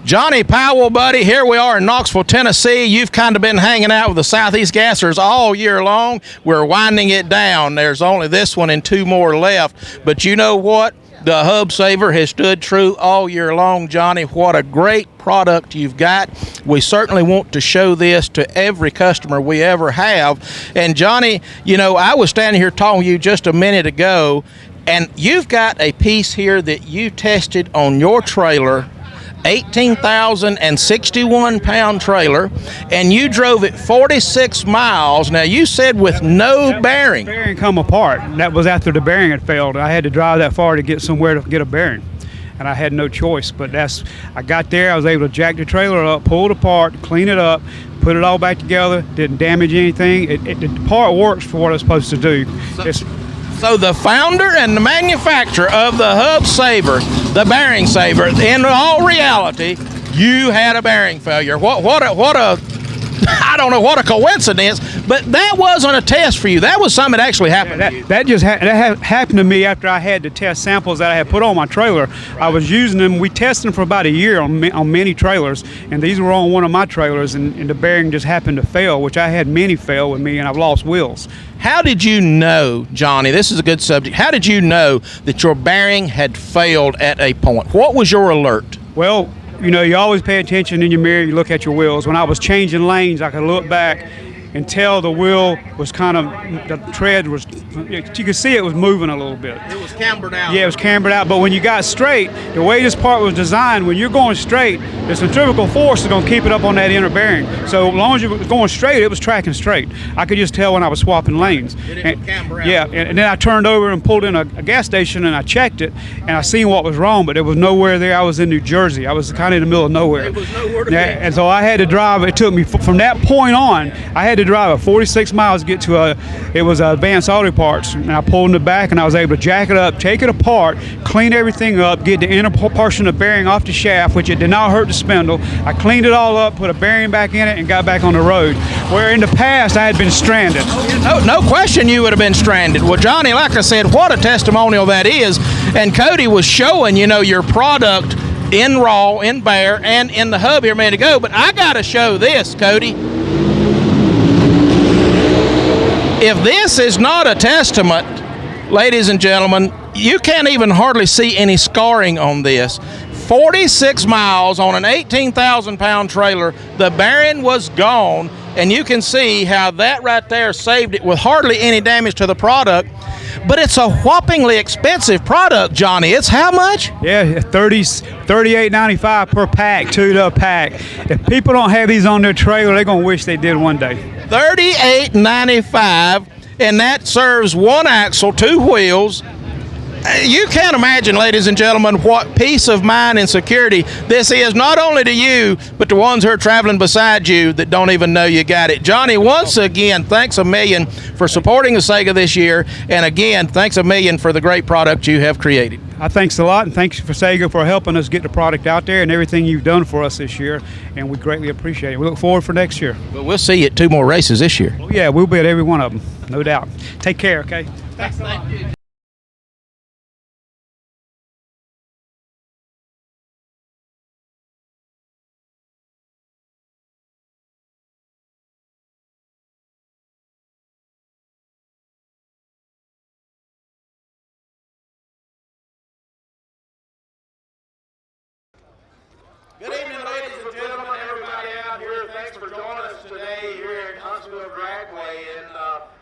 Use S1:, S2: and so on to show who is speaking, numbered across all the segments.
S1: Johnny Powell, buddy, here we are in Knoxville, Tennessee. You've kind of been hanging out with the Southeast Gassers all year long. We're winding it down. There's only this one and 2 more left. But you know what? The Hub Saver has stood true all year long, Johnny. What a great product you've got. We certainly want to show this to every customer we ever have. And Johnny, you know, I was standing here talking to you just a minute ago, and you've got a piece here that you tested on your trailer, 18,061 pound trailer, and you drove it 46 miles. Now you said with no bearing.
S2: The bearing come apart. That was after the bearing had failed. I had to drive that far to get somewhere to get a bearing, and I had no choice. But I got there, I was able to jack the trailer up, pull it apart, clean it up, put it all back together, didn't damage anything. The part works for what it's supposed to do.
S1: So the founder and the manufacturer of the Hub Saver, the bearing saver, in all reality, you had a bearing failure. What a I don't know what a coincidence, but that wasn't a test for you. That was something that actually happened to you.
S2: That happened to me after I had the test samples that I had put on my trailer. I was using them. We tested them for about a year on many trailers, and these were on one of my trailers, and the bearing just happened to fail, which I had many fail with me, and I've lost wheels.
S1: How did you know, Johnny, this is a good subject, how did you know that your bearing had failed at a point? What was your alert?
S2: Well, you know, you always pay attention in your mirror, you look at your wheels. When I was changing lanes, I could look back and tell the wheel was kind of, the tread was, you could see it was moving a little bit.
S1: It was cambered out.
S2: Yeah, it was cambered out, but when you got straight, the way this part was designed, when you're going straight, the centrifugal force is going to keep it up on that inner bearing. So as long as you were going straight, it was tracking straight. I could just tell when I was swapping lanes.
S1: It didn't camber out.
S2: Yeah, and then I turned over and pulled in a gas station and I checked it, and I seen what was wrong, but there was nowhere there. I was in New Jersey. I was kind of in the middle of nowhere.
S1: It was nowhere to be.
S2: And so I had to drive. It took me, from that point on, I had to drive 46 miles to get to it was Advanced Auto Parts, and I pulled in the back and I was able to jack it up, take it apart, clean everything up, get the inner portion of the bearing off the shaft, which it did not hurt the spindle. I cleaned it all up, put a bearing back in it, and got back on the road, where in the past I had been stranded.
S1: No question you would have been stranded. Well, Johnny, like I said, what a testimonial that is. And Cody was showing, you know, your product in raw, in bare, and in the hub here a minute ago, but I got to show this, Cody. If this is not a testament, ladies and gentlemen, you can't even hardly see any scarring on this. 46 miles on an 18,000 pound trailer, the bearing was gone, and you can see how that right there saved it with hardly any damage to the product. But it's a whoppingly expensive product, Johnny. It's how much?
S2: Yeah, $38.95 per pack, 2 pack. If people don't have these on their trailer, they're gonna wish they did one day.
S1: $38.95, and that serves 1 axle, 2 wheels. You can't imagine, ladies and gentlemen, what peace of mind and security this is, not only to you, but the ones who are traveling beside you that don't even know you got it. Johnny, once again, thanks a million for supporting the SEGA this year, and again, thanks a million for the great product you have created.
S2: Thanks a lot, and thanks for SEGA for helping us get the product out there and everything you've done for us this year, and we greatly appreciate it. We look forward for next year.
S1: Well, we'll see you at 2 more races this year.
S2: Oh, yeah, we'll be at every one of them, no doubt. Take care, okay? Thanks a lot.
S1: Good evening, ladies and gentlemen, everybody out here. Thanks for joining us today here at Knoxville Dragway in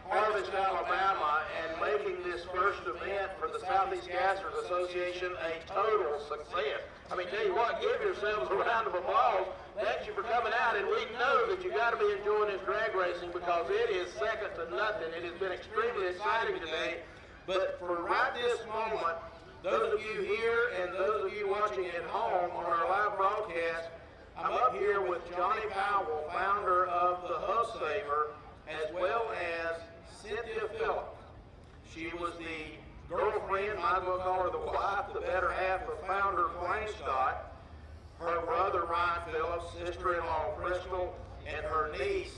S1: Harvest, Alabama, and making this first event for the Southeast Gassers Association a total success. I mean, tell you what, give yourselves a round of applause. Thank you for coming out, and we know that you got to be enjoying this drag racing because it is second to nothing. It has been extremely exciting today, but for right this moment, those of you here and those of you watching at home on our live broadcast, I'm up here with Johnny Powell, founder of the Hub Saver, as well as Cynthia Phillip. She was the girlfriend, might as well call her the wife, the better half of founder Blaine Scott, her brother Ryan Phillips, sister-in-law Crystal, and her niece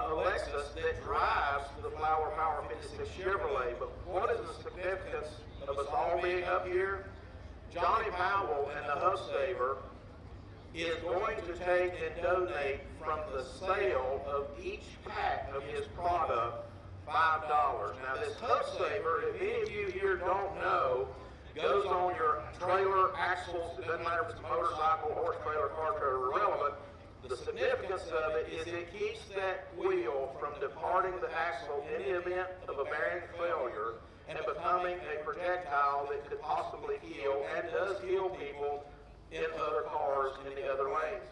S1: Alexis that drives the Flower Power 56 Chevrolet. But what is the significance of us all being up here? Johnny Powell and the Hub Saver is going to take and donate from the sale of each pack of his product $5. Now this Hub Saver, if any of you here don't know, goes on your trailer, axles, it doesn't matter if it's a motorcycle, horse trailer, car trailer, irrelevant. The significance of it is it keeps that wheel from departing the axle in the event of a bearing failure and becoming a projectile that could possibly kill and does kill people in other cars in the other lanes.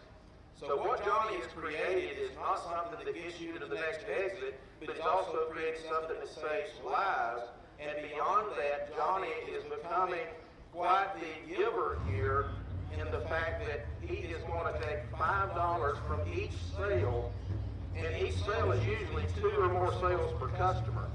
S1: So what Johnny has created is not something that gets you to the next exit, but he's also created something that saves lives. And beyond that, Johnny is becoming quite the giver here in the fact that he is going to take $5 from each sale, and each sale is usually 2 or more sales per customer.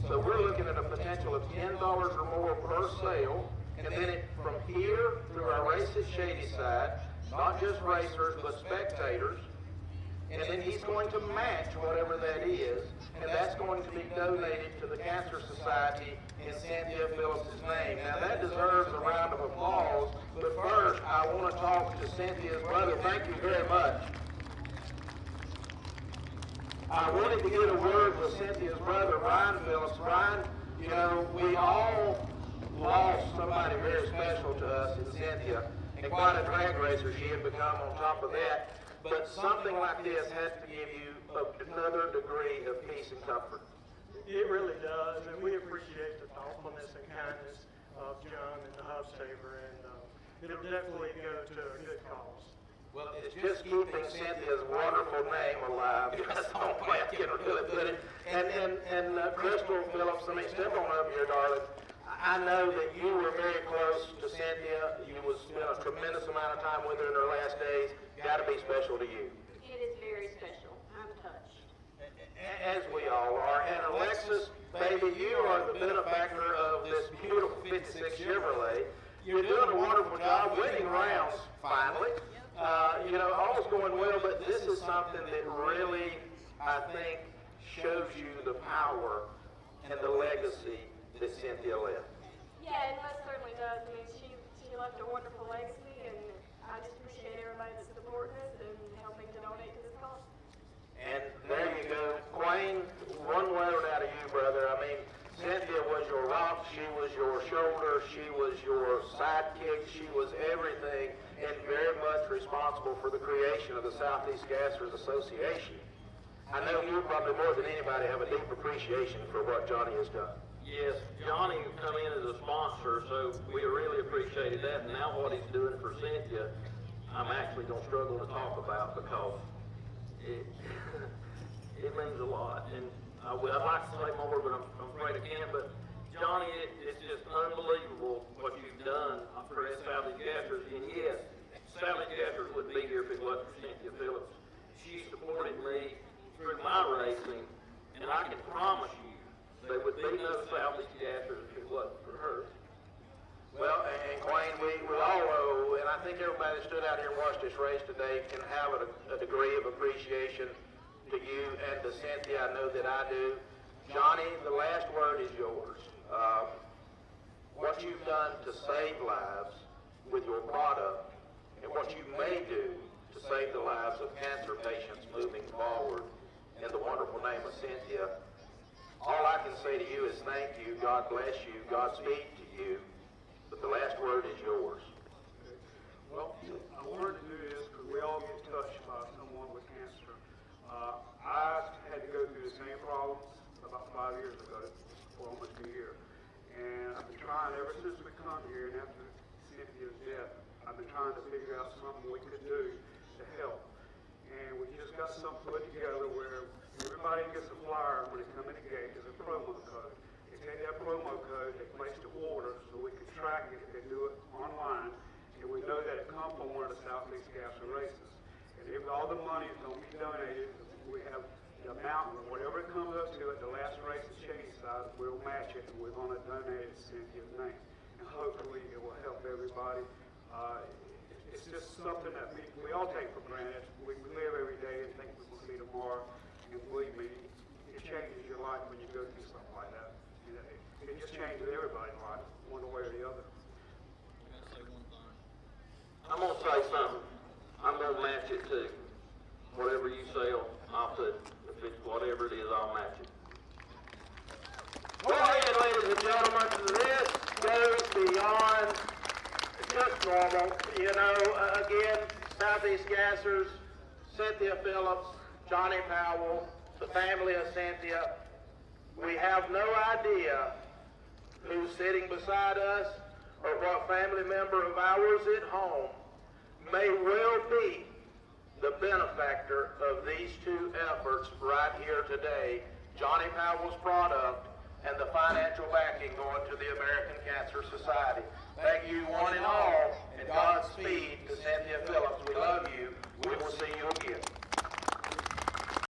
S1: So we're looking at a potential of $10 or more per sale, and then from here through our Race at Shady Side, not just racers, but spectators, and then he's going to match whatever that is, and that's going to be donated to the Cancer Society in Cynthia Phillips' name. Now that deserves a round of applause, but first I want to talk to Cynthia's brother. Thank you very much. I wanted to get a word with Cynthia's brother, Ryan Phillips. Ryan, you know, we all lost somebody very special to us in Cynthia, and quite a drag racer she had become on top of that. But something like this has to give you another degree of peace and comfort.
S3: It really does, and we appreciate the thoughtfulness and kindness of John and the Hub Saver, and it'll definitely go to a good cause.
S1: Well, it's just keeping Cynthia's wonderful name alive. That's the only way I can really put it. And Crystal Phillips, let me step on up here, darling. I know that you were very close to Cynthia. You spent a tremendous amount of time with her in her last days. Got to be special to you.
S4: It is very special. I'm touched.
S1: As we all are. And Alexis, baby, you are the benefactor of this beautiful 56 Chevrolet. You're doing a wonderful job, winning rounds, finally. You know, all's going well, but this is something that really, I think, shows you the power and the legacy that Cynthia left.
S4: Yeah, it most certainly does. I mean, she left a wonderful legacy, and I just appreciate everybody that's supporting us and helping to donate to this cause.
S1: And there you go. Quayne, one word out of you, brother. I mean, Cynthia was your rock, she was your shoulder, she was your sidekick, she was everything, and very much responsible for the creation of the Southeast Gassers Association. I know you probably more than anybody have a deep appreciation for what Johnny has done.
S5: Yes, Johnny come in as a sponsor, so we really appreciated that. And now what he's doing for Cynthia, I'm actually going to struggle to talk about because it means a lot. And I'd like to say more, but I'm afraid I can't. But Johnny, it's just unbelievable what you've done for Sally Gassers. And yes, Sally Gassers wouldn't be here if it wasn't for Cynthia Phillips. She supported me through my racing, and I can promise you, there would be no Southeast Gassers if it wasn't for her.
S1: Well, and Quayne, we all owe, and I think everybody that stood out here and watched this race today can have a degree of appreciation to you and to Cynthia. I know that I do. Johnny, the last word is yours. What you've done to save lives with your product and what you may do to save the lives of cancer patients moving forward in the wonderful name of Cynthia, all I can say to you is thank you, God bless you, Godspeed to you, but the last word is yours.
S3: Well, I wanted to do this because we all get touched by someone with cancer. I had to go through the same problems about 5 years ago, or almost a year. And I've been trying ever since we come here, and after Cynthia's death, I've been trying to figure out something we could do to help. And we just got something put together where everybody gets a flyer when they come in the gate. There's a promo code. They take that promo code, they place the order so we can track it if they do it online. And we know that it comes from one of the Southeast Gasser races. And if all the money is going to be donated, we have the amount, whatever it comes up to at the last race at Shady Side, we'll match it, and we're going to donate it to Cynthia's name. And hopefully it will help everybody. It's just something that we all take for granted. We live every day and think we will see tomorrow. And believe me, it changes your life when you go through something like that. And it just changes everybody's life, one way or the other.
S5: I'm going to say something. I'm going gonna match it too. Whatever you sell, I'll put, if it's whatever it is, I'll match it.
S1: Go ahead, ladies and gentlemen, this goes beyond just normal. You know, again, Southeast Gassers, Cynthia Phillips, Johnny Powell, the family of Cynthia. We have no idea who's sitting beside us or what family member of ours at home may well be the benefactor of these two efforts right here today, Johnny Powell's product and the financial backing going to the American Cancer Society. Thank you one and all, and Godspeed to Cynthia Phillips. We love you. We will see you again.